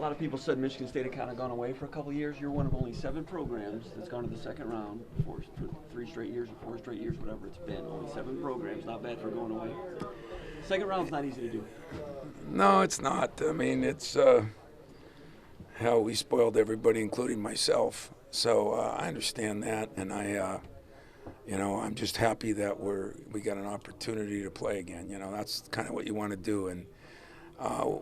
lot of people said Michigan State had kind of gone away for a couple of years. You're one of only 7 programs that's gone to the second round for 3 straight years or 4 straight years, whatever it's been. Only 7 programs, not bad for going away. Second round's not easy to do. No, it's not. I mean, it's how we spoiled everybody, including myself. So I understand that, and I'm just happy that we got an opportunity to play again. That's kind of what you want to do. And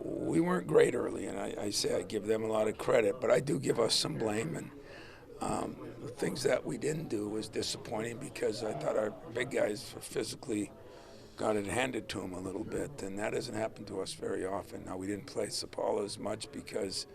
we weren't great early, and I say I give them a lot of credit, but I do give us some blame. And the things that we didn't do was disappointing because I thought our big guys physically got it handed to them a little bit, and that doesn't happen to us very often. Now, we didn't play Sapala as much because,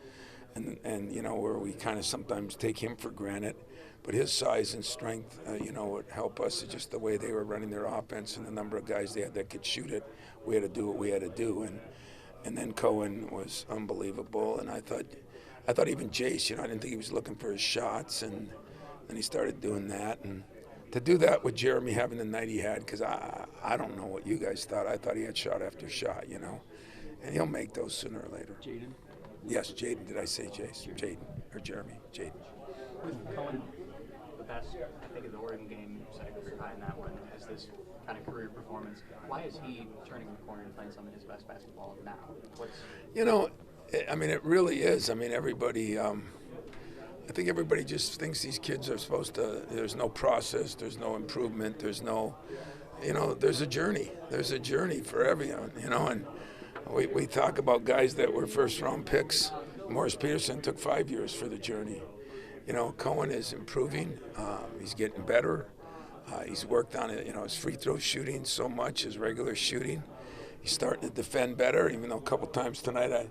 and where we kind of sometimes take him for granted, but his size and strength, would help us. It's just the way they were running their offense and the number of guys they had that could shoot it. We had to do what we had to do, and then Cohen was unbelievable, and I thought even Jace, I didn't think he was looking for his shots, and then he started doing that, and to do that with Jeremy having the night he had, because I don't know what you guys thought. I thought he had shot after shot, and he'll make those sooner or later. Jaden? Yes, Jaden. Did I say Jace? Jaden or Jeremy? Jaden. Cohen, the best, I think, in the Oregon game, set a career high in that one, has this kind of career performance. Why is he turning the corner and playing some of his best basketball now? It really is. Everybody. I think everybody just thinks these kids are supposed to. There's no process. There's no improvement. There's no. There's a journey. There's a journey for everyone. And we talk about guys that were first-round picks. Morris Peterson took 5 years for the journey. Cohen is improving. He's getting better. He's worked on it. His free throw shooting so much, his regular shooting. He's starting to defend better, even though a couple times tonight,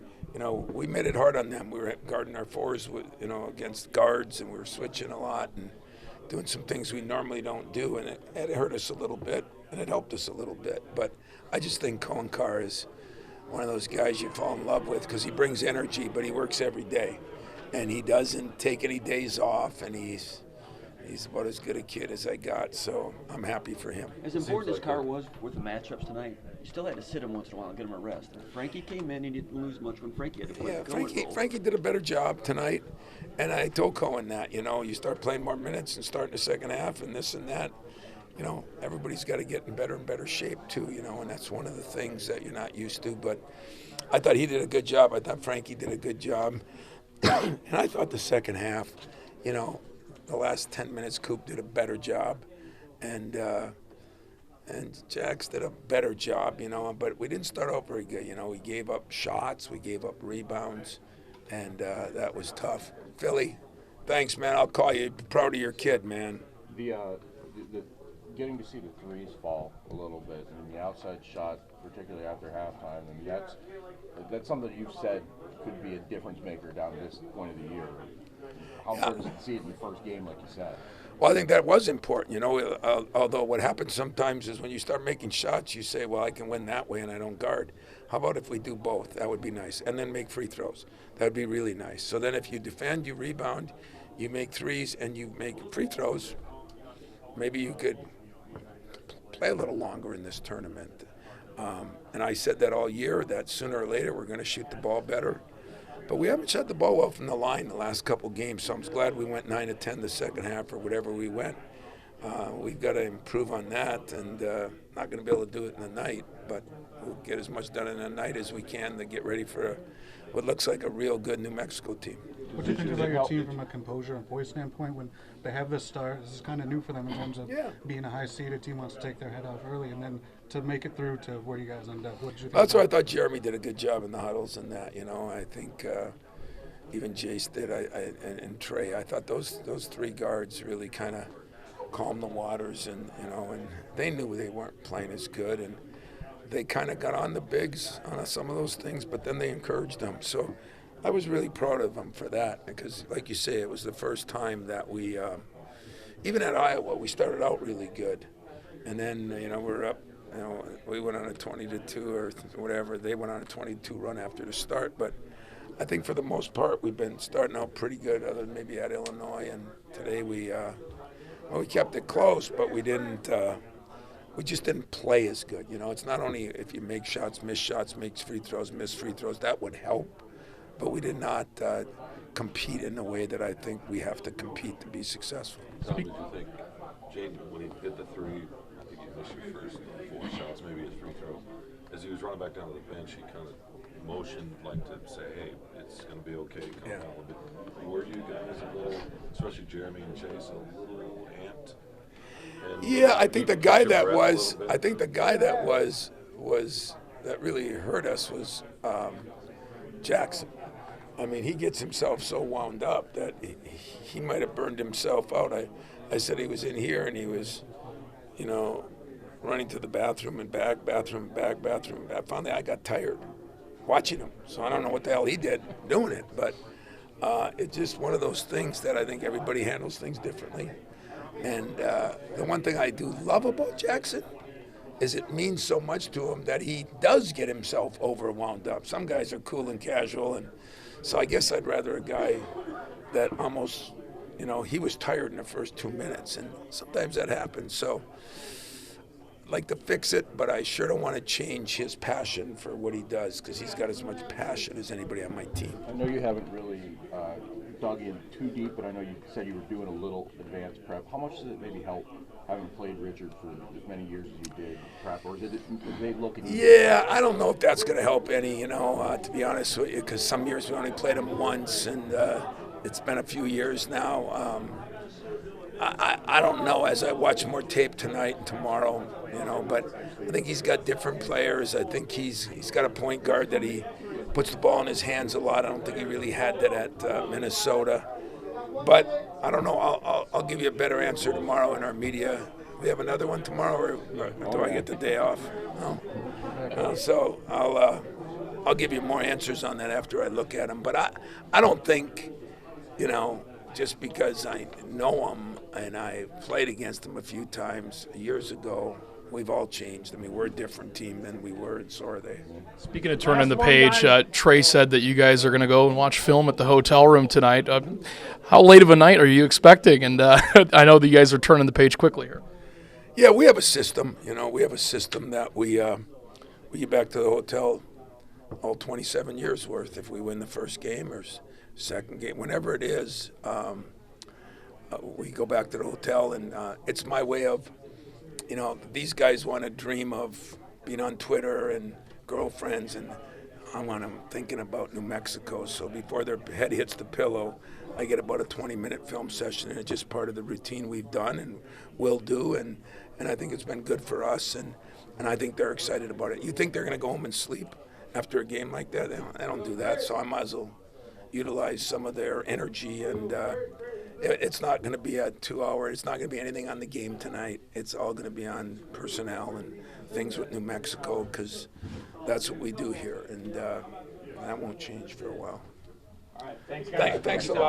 we made it hard on them. We were guarding our fours, against guards, and we were switching a lot and doing some things we normally don't do, and it hurt us a little bit, and it helped us a little bit. But I just think Cohen Carr is one of those guys you fall in love with because he brings energy, but he works every day, and he doesn't take any days off, and he's about as good a kid as I got, so I'm happy for him. As important as Carr was with the matchups tonight, you still had to sit him once in a while and get him a rest. Frankie came in, he didn't lose much when Frankie had to play. Yeah, Frankie did a better job tonight, and I told Cohen that, you start playing more minutes and start in the second half and this and that, everybody's got to get in better and better shape too, and that's one of the things that you're not used to, but I thought he did a good job. I thought Frankie did a good job, and I thought the second half, the last 10 minutes, Coop did a better job, and Jax did a better job, but we didn't start out very good. We gave up shots, we gave up rebounds, and that was tough. Philly, thanks, man. I'll call you. Proud of your kid, man. The getting to see the threes fall a little bit, and the outside shot, particularly after halftime, that's something that you've said could be a difference maker down to this point of the year. How important is it to see it in the first game, like you said? Well, I think that was important, although what happens sometimes is when you start making shots, you say, well, I can win that way and I don't guard. How about if we do both? That would be nice. And then make free throws. That would be really nice. So then if you defend, you rebound, you make threes, and you make free throws, maybe you could play a little longer in this tournament. And I said that all year, that sooner or later we're going to shoot the ball better. But we haven't shot the ball well from the line the last couple games, so I'm glad we went 9 of 10 the second half or whatever we went. We've got to improve on that, and not going to be able to do it in the night, but we'll get as much done in the night as we can to get ready for what looks like a real good New Mexico team. What do you think about your team from a composure and poise standpoint when they have this start? This is kind of new for them in terms of being a high-seeded team wants to take their head off early, and then to make it through to where you guys end up. What did you think? That's why I thought Jeremy did a good job in the huddles and that. I think even Jace did, and Trey. I thought those 3 guards really kind of calmed the waters, and and they knew they weren't playing as good, and they kind of got on the bigs on some of those things, but then they encouraged them. So I was really proud of them for that because, like you say, it was the first time that we, even at Iowa, we started out really good, and then we're up. We went on a 20-2 or whatever. They went on a 22 run after the start, but I think for the most part we've been starting out pretty good, other than maybe at Illinois. And today we kept it close, but we didn't. We just didn't play as good. It's not only if you make shots, miss shots, make free throws, miss free throws. That would help, but we did not compete in the way that I think we have to compete to be successful. Tom, did you think Jaden, when he hit the three, I think he missed your first 4 shots, maybe a free throw, as he was running back down to the bench, he kind of motioned like to say, hey, it's going to be okay, calm down a little bit. Were you guys a little, especially Jeremy and Chase, a little amped? And Yeah, I think the guy your that breath a was, little bit? I think the guy that was that really hurt us was Jackson. I mean, he gets himself so wound up that he might have burned himself out. I said he was in here and he was, running to the bathroom and back, bathroom, back, bathroom, back. Finally, I got tired watching him. So I don't know what the hell he did doing it, but it's just one of those things that I think everybody handles things differently. And the one thing I do love about Jackson is it means so much to him that he does get himself overwound up. Some guys are cool and casual, and so I guess I'd rather a guy that almost, he was tired in the first 2 minutes, and sometimes that happens. So I'd like to fix it, but I sure don't want to change his passion for what he does, because he's got as much passion as anybody on my team. I know you haven't really dug in too deep, but I know you said you were doing a little advanced prep. How much does it maybe help having played Richard for as many years as you did prep, or did they look at you? Yeah, I don't know if that's going to help any, to be honest with you, because some years we only played him once, and it's been a few years now. I don't know as I watch more tape tonight and tomorrow, but I think he's got different players. I think he's got a point guard that he puts the ball in his hands a lot. I don't think he really had that at Minnesota. But I don't know. I'll give you a better answer tomorrow in our media. We have another one tomorrow, or do I get the day off? No. So I'll give you more answers on that after I look at him. But I don't think, just because I know him and I played against him a few times years ago, we've all changed. I mean, we're a different team than we were, and so are they. Speaking of turning the page, Trey said that you guys are going to go and watch film at the hotel room tonight. How late of a night are you expecting? And I know that you guys are turning the page quickly here. Yeah, we have a system. We have a system that we get back to the hotel all 27 years worth if we win the first game or second game, whenever it is. We go back to the hotel, and it's my way of, these guys want to dream of being on Twitter and girlfriends, and I want them thinking about New Mexico. So before their head hits the pillow, I get about a 20-minute film session, and it's just part of the routine we've done and will do, and I think it's been good for us, and I think they're excited about it. You think they're going to go home and sleep after a game like that? They don't do that, so I might as well utilize some of their energy, and it's not going to be a 2-hour. It's not going to be anything on the game tonight. It's all going to be on personnel and things with New Mexico, because that's what we do here, and that won't change for a while. All right, thanks, guys. Thanks a lot.